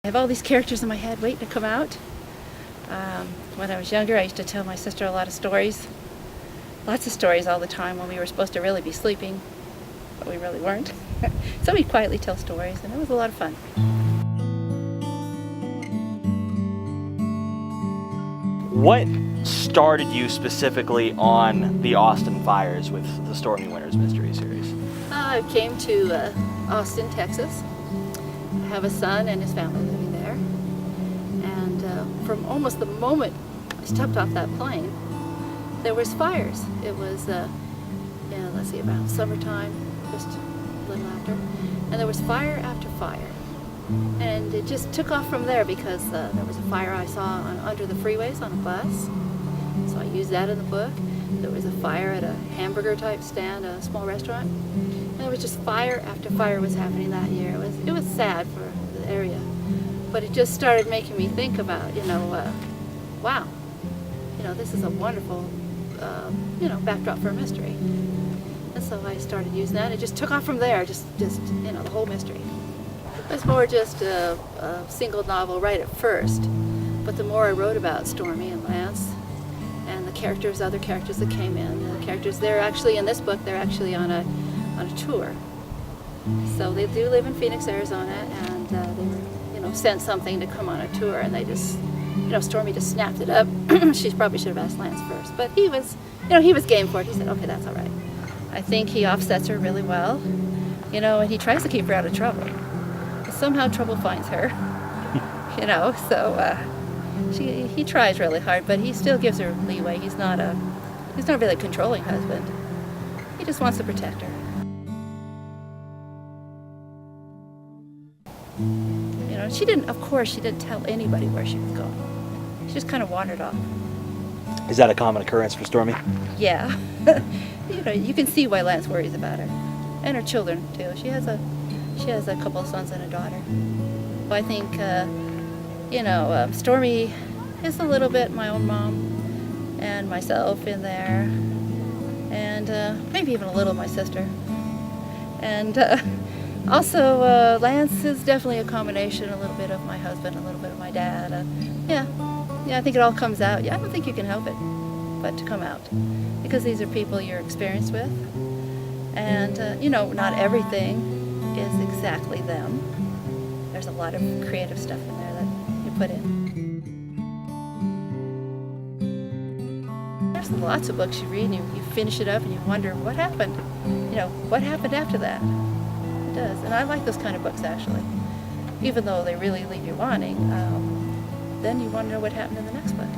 I have all these characters in my head waiting to come out. When I was younger, I used to tell my sister a lot of stories. Lots of stories all the time when we were supposed to really be sleeping, but we really weren't. So we'd quietly tell stories, and it was a lot of fun. What started you specifically on the Austin fires with the Stormy Winters mystery series? I came to Austin, Texas. I have a son and his family living there. And from almost the moment I stepped off that plane, there was fires. It was, let's see, about summertime, just a little after. And there was fire after fire. And it just took off from there because there was a fire I saw under the freeways on a bus. So I used that in the book. There was a fire at a hamburger type stand, a small restaurant. And there was just fire after fire was happening that year. It was sad for the area. But it just started making me think about, wow, this is a wonderful, backdrop for a mystery. And so I started using that. It just took off from there, just the whole mystery. It was more just a single novel right at first, but the more I wrote about Stormy and Lance and the other characters that came in, the characters, they're actually in this book, they're actually on a tour. So they do live in Phoenix, Arizona, and they were, sent something to come on a tour, and they just, Stormy just snapped it up. She probably should have asked Lance first, but he was game for it. He said, okay, that's all right. I think he offsets her really well, and he tries to keep her out of trouble. Somehow trouble finds her, so he tries really hard, but he still gives her leeway. He's not really a controlling husband. He just wants to protect her. She didn't tell anybody where she was going. She just kind of wandered off. Is that a common occurrence for Stormy? Yeah. You can see why Lance worries about her. And her children, too. She has a couple of sons and a daughter. I think, Stormy is a little bit my own mom and myself in there, and maybe even a little my sister. And also, Lance is definitely a combination, a little bit of my husband, a little bit of my dad. Yeah, I think it all comes out. Yeah, I don't think you can help it but to come out, because these are people you're experienced with, and not everything is exactly them. There's a lot of creative stuff in there that you put in. There's lots of books you read and you finish it up and you wonder what happened. What happened after that? It does, and I like those kind of books actually. Even though they really leave you wanting, then you want to know what happened in the next book.